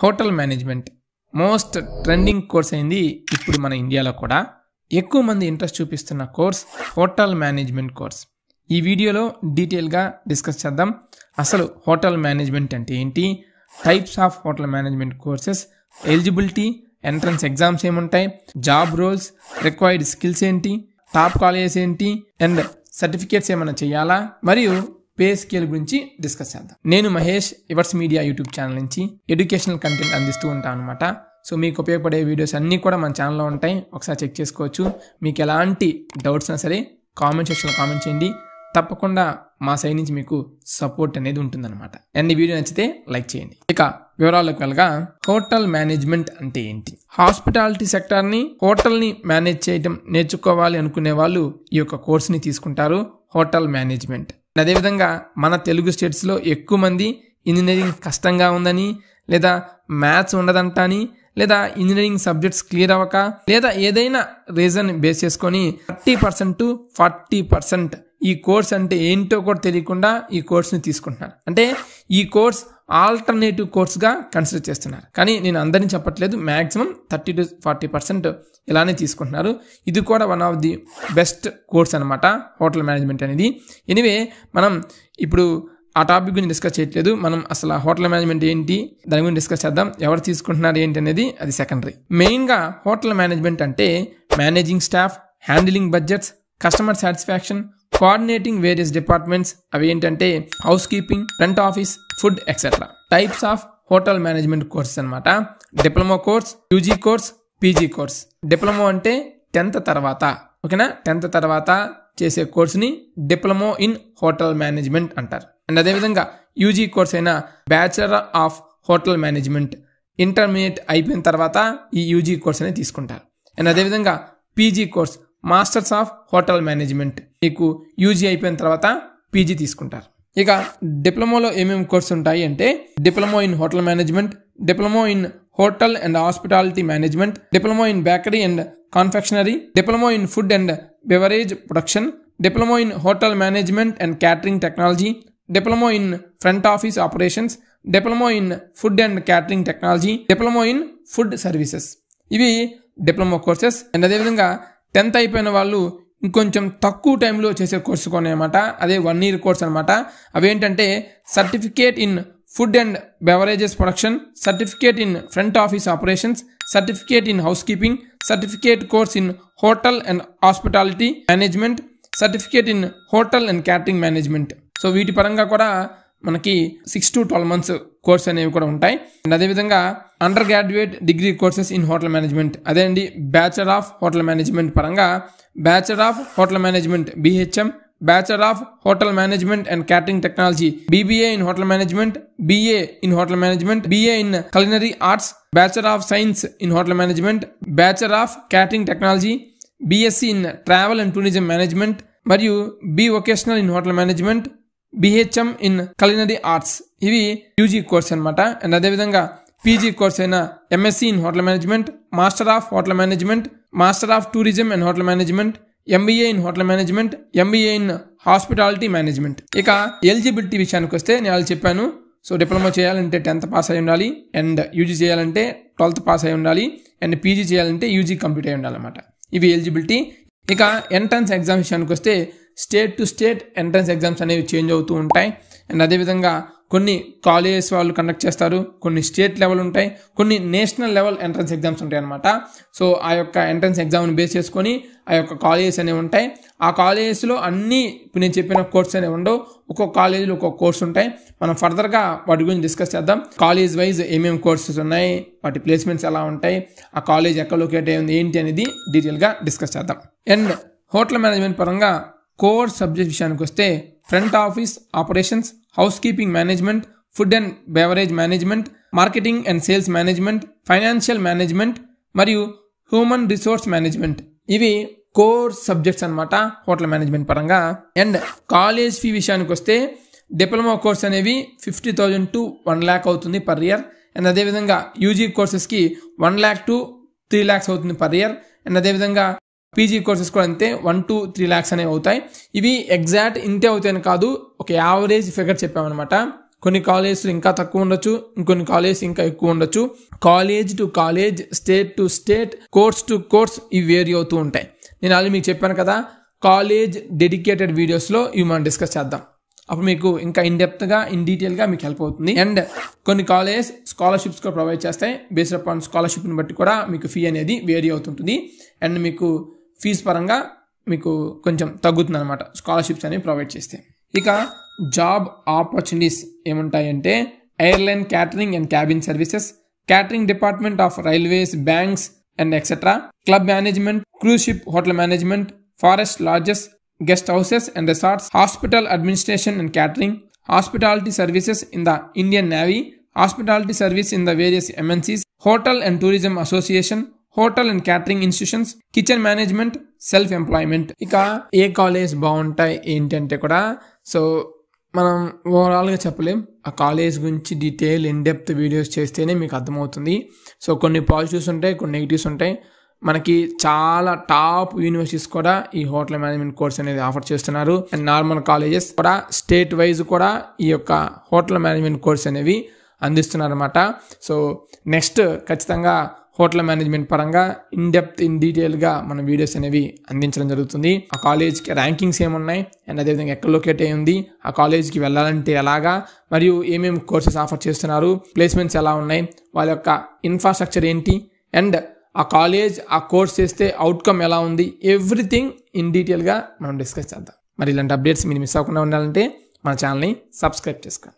Hotel management most trending course అయింది ఇప్పుడు మన ఇండియాలో కూడా. ఎక్కువ మంది ఇంట్రెస్ట్ చూపిస్తున్న కోర్స్ హోటల్ మేనేజ్మెంట్ కోర్స్. ఈ వీడియోలో డీటెయిల్గా డిస్కస్ చేద్దాం. అసలు హోటల్ మేనేజ్మెంట్ అంటే ఏంటి, types of hotel management courses, eligibility, entrance exams ఏముంటాయి, జాబ్ రోల్స్, రిక్వైర్డ్ స్కిల్స్ ఏంటి, టాప్ కాలేజెస్ ఏంటి, అండ్ సర్టిఫికేట్స్ ఏమైనా చేయాలా, మరియు పే స్కేల్ గురించి డిస్కస్ చేద్దాం. నేను మహేష్, ఇవర్స్ మీడియా యూట్యూబ్ ఛానల్ నుంచి ఎడ్యుకేషనల్ కంటెంట్ అందిస్తూ ఉంటాను అనమాట. సో మీకు ఉపయోగపడే వీడియోస్ అన్నీ కూడా మన ఛానల్లో ఉంటాయి, ఒకసారి చెక్ చేసుకోవచ్చు. మీకు ఎలాంటి డౌట్స్ అయినా సరే కామెంట్ సెక్షన్లో కామెంట్ చేయండి, తప్పకుండా మా సైడ్ నుంచి మీకు సపోర్ట్ అనేది ఉంటుందన్నమాట. అండ్ ఈ వీడియో నచ్చితే లైక్ చేయండి. ఇక వివరాల్లోకి వెళ్ళగా, హోటల్ మేనేజ్మెంట్ అంటే ఏంటి? హాస్పిటాలిటీ సెక్టార్ని, హోటల్ని మేనేజ్ చేయడం నేర్చుకోవాలి అనుకునే వాళ్ళు ఈ యొక్క కోర్స్ని తీసుకుంటారు, హోటల్ మేనేజ్మెంట్. అదేవిధంగా మన తెలుగు స్టేట్స్లో ఎక్కువ మంది ఇంజనీరింగ్ కష్టంగా ఉందని, లేదా మ్యాథ్స్ ఉండదంటని, లేదా ఇంజనీరింగ్ సబ్జెక్ట్స్ క్లియర్ అవ్వక, లేదా ఏదైనా రీజన్ బేస్ చేసుకొని 30% to 40% ఈ కోర్స్ అంటే ఏంటో కూడా తెలియకుండా ఈ కోర్స్ని తీసుకుంటున్నారు. అంటే ఈ కోర్స్ ఆల్టర్నేటివ్ కోర్స్గా కన్సిడర్ చేస్తున్నారు. కానీ నేను అందరినీ చెప్పట్లేదు, మ్యాక్సిమం 30 to 40% ఇలానే తీసుకుంటున్నారు. ఇది కూడా one of the best course అనమాట, హోటల్ మేనేజ్మెంట్ అనేది. ఎనీవే, మనం ఇప్పుడు ఆ టాపిక్ గురించి డిస్కస్ చేయట్లేదు. మనం అసలు హోటల్ మేనేజ్మెంట్ ఏంటి దాని గురించి డిస్కస్ చేద్దాం. ఎవరు తీసుకుంటున్నారు ఏంటి అనేది అది సెకండరీ. మెయిన్గా హోటల్ మేనేజ్మెంట్ అంటే managing staff, handling budgets, customer satisfaction, coordinating various departments. అవి ఏంటంటే housekeeping, front office, food etcetera. Types of hotel management courses అనమాట. Diploma course, UG course, PG course. Diploma అంటే 10th తర్వాత, ఓకేనా, 10th తర్వాత చేసే కోర్సుని డిప్లొమా ఇన్ హోటల్ మేనేజ్మెంట్ అంటారు. అండ్ అదేవిధంగా యూజీ కోర్స్ అయిన bachelor of hotel management, intermediate అయిపోయిన తర్వాత ఈ యూజీ కోర్స్ అనేది తీసుకుంటారు. అండ్ అదేవిధంగా PG course, masters of hotel management, మీకు యూజీ అయిపోయిన తర్వాత పీజీ తీసుకుంటారు. ఇక డిప్లొమాలో ఏమేమి కోర్సు ఉంటాయి అంటే, diploma in hotel management, diploma in hotel and hospitality management, diploma in bakery and కాన్ఫెక్షనరీ, diploma in food and beverage production, diploma in hotel management and catering technology, diploma in front office operations, diploma in food and catering technology, diploma in food services. ఇవి diploma courses. And అదేవిధంగా 10th అయిపోయిన వాళ్ళు ఇంకొంచెం తక్కువ టైంలో చేసే course కొన్ని అనమాట, అదే 1 year కోర్స్ అనమాట. అవేంటంటే certificate in food and beverages production, certificate in front office operations, certificate in house keeping, certificate course in hotel and hospitality management, certificate in hotel and catering management. So వీటి పరంగా కూడా మనకి 6 to 12 months course అనేవి కూడా ఉంటాయి. And అదేవిధంగా under graduate degree courses in hotel management, అదే అండి బ్యాచిలర్ ఆఫ్ హోటల్ మేనేజ్మెంట్ పరంగా bachelor of hotel management BHM, bachelor of hotel management and catering technology BBA in hotel management, BA in hotel management, BA in culinary arts, bachelor of science in hotel management, bachelor of catering technology, BSc in travel and tourism management, మరియు B vocational in hotel management, BHM in culinary arts. ఇవి UG course అనమాట. And అదేవిధంగా PG course అయిన MSc in hotel management, master of hotel management, master of tourism and hotel management, MBA in hotel management, MBA in hospitality management. ఇక eligibility విషయానికి వస్తే నేను వాళ్ళు చెప్పాను. సో డిప్లొమా చేయాలంటే 10th పాస్ అయి ఉండాలి, అండ్ యూజీ చేయాలంటే 12th పాస్ అయి ఉండాలి, అండ్ పీజీ చేయాలంటే యూజీ కంప్లీట్ అయి ఉండాలన్నమాట. ఇవి ఎలిజిబిలిటీ. ఇక ఎంట్రన్స్ ఎగ్జామ్ విషయానికి వస్తే state to state entrance exams అనేవి చేంజ్ అవుతూ ఉంటాయి. అండ్ అదేవిధంగా కొన్ని కాలేజెస్ వాళ్ళు కండక్ట్ చేస్తారు, కొన్ని స్టేట్ లెవెల్ ఉంటాయి, కొన్ని నేషనల్ లెవెల్ ఎంట్రన్స్ ఎగ్జామ్స్ ఉంటాయి అనమాట. సో ఆ యొక్క ఎంట్రన్స్ ఎగ్జామ్ని బేస్ చేసుకొని ఆ యొక్క కాలేజెస్ అనేవి ఉంటాయి. ఆ కాలేజెస్లో అన్నీ ఇప్పుడు నేను చెప్పిన కోర్స్ అనేవి ఉండవు, ఒక్కొక్క కాలేజీలో ఒక్కొక్క కోర్స్ ఉంటాయి. మనం ఫర్దర్గా వాటి గురించి డిస్కస్ చేద్దాం. కాలేజ్ వైజ్ ఏమేమి కోర్సెస్ ఉన్నాయి, వాటి ప్లేస్మెంట్స్ ఎలా ఉంటాయి, ఆ కాలేజ్ ఎక్కడ లొకేట్ అయ్యింది ఏంటి అనేది డీటెయిల్గా డిస్కస్ చేద్దాం. అండ్ హోటల్ మేనేజ్మెంట్ పరంగా కోర్ సబ్జెక్ట్ విషయానికి వస్తే front office operations, house keeping management, food and beverage management, marketing and sales management, financial management మరియు హ్యూమన్ రిసోర్స్ మేనేజ్మెంట్. ఇవి కోర్ సబ్జెక్ట్స్ అనమాట హోటల్ మేనేజ్మెంట్ పరంగా. అండ్ కాలేజ్ ఫీ విషయానికి వస్తే diploma course అనేవి 50,000 to 1 lakh అవుతుంది పర్ ఇయర్. అండ్ అదేవిధంగా UG కోర్సెస్కి 1 lakh to 3 lakhs అవుతుంది పర్ ఇయర్. అండ్ అదేవిధంగా పీజీ కోర్సెస్ కూడా అంతే 1 to 3 lakhs అనేవి అవుతాయి. ఇవి ఎగ్జాక్ట్ ఇంతే అవుతాయని కాదు, ఒక యావరేజ్ ఫిగర్ చెప్పామన్నమాట. కొన్ని కాలేజెస్లో ఇంకా తక్కువ ఉండొచ్చు, ఇంకొన్ని కాలేజెస్ ఇంకా ఎక్కువ ఉండొచ్చు. College to college, state to state, course to course ఇవి వేరీ అవుతూ ఉంటాయి. నేను ఆల్రెడీ మీకు చెప్పాను కదా, కాలేజ్ డెడికేటెడ్ వీడియోస్లో ఇవి మనం డిస్కస్ చేద్దాం. అప్పుడు మీకు ఇంకా ఇన్డెప్త్గా డీటెయిల్గా మీకు హెల్ప్ అవుతుంది. అండ్ కొన్ని కాలేజెస్ స్కాలర్షిప్స్ కూడా ప్రొవైడ్ చేస్తాయి. బేస్డ్ అపాన్ స్కాలర్షిప్ని బట్టి కూడా మీకు ఫీ అనేది వేరీ అవుతుంటుంది. అండ్ మీకు ఫీజు పరంగా మీకు కొంచెం తగ్గుతుంది అనమాట స్కాలర్షిప్స్ అనేవి ప్రొవైడ్ చేస్తే. ఇక జాబ్ ఆపర్చునిటీస్ ఏముంటాయంటే airline catering and cabin services, catering department of railways, banks and etcetera, club management, cruise ship hotel management, forest lodges, guest houses and resorts, hospital administration and catering, hospitality services in the Indian Navy, hospitality service in the various MNCs, hotel and tourism association, hotel and catering institutions, kitchen management, self employment. ఇక ఏ college బాగుంటాయి ఏంటంటే కూడా so మనం ఓవరాల్గా చెప్పలేం. ఆ college గురించి detail in depth videos చేస్తేనే మీకు అర్థమవుతుంది. సో కొన్ని పాజిటివ్స్ ఉంటాయి, కొన్ని నెగిటివ్స్ ఉంటాయి. మనకి చాలా టాప్ యూనివర్సిటీస్ కూడా ఈ హోటల్ మేనేజ్మెంట్ కోర్స్ అనేది ఆఫర్ చేస్తున్నారు. అండ్ నార్మల్ కాలేజెస్ కూడా స్టేట్ వైజ్ కూడా ఈ యొక్క హోటల్ మేనేజ్మెంట్ కోర్స్ అనేవి అందిస్తున్నారు అనమాట. సో నెక్స్ట్ ఖచ్చితంగా హోటల్ మేనేజ్మెంట్ పరంగా ఇన్ డీటెయిల్గా మన వీడియోస్ అనేవి అందించడం జరుగుతుంది. ఆ కాలేజ్కి ర్యాంకింగ్స్ ఏమున్నాయి అండ్ అదేవిధంగా ఎక్కడ లొకేట్ అయి ఉంది, ఆ కాలేజ్కి వెళ్ళాలంటే ఎలాగా, మరియు ఏమేమి కోర్సెస్ ఆఫర్ చేస్తున్నారు, ప్లేస్మెంట్స్ ఎలా ఉన్నాయి, వాళ్ళ యొక్క ఇన్ఫ్రాస్ట్రక్చర్ ఏంటి, అండ్ ఆ కాలేజ్ ఆ కోర్స్ చేస్తే అవుట్కమ్ ఎలా ఉంది, ఎవ్రీథింగ్ ఇన్ డీటెయిల్గా మనం డిస్కస్ చేద్దాం. మరి ఇలాంటి అప్డేట్స్ మీరు మిస్ అవ్వకుండా ఉండాలంటే మన ఛానల్ని సబ్స్క్రైబ్ చేసుకోండి.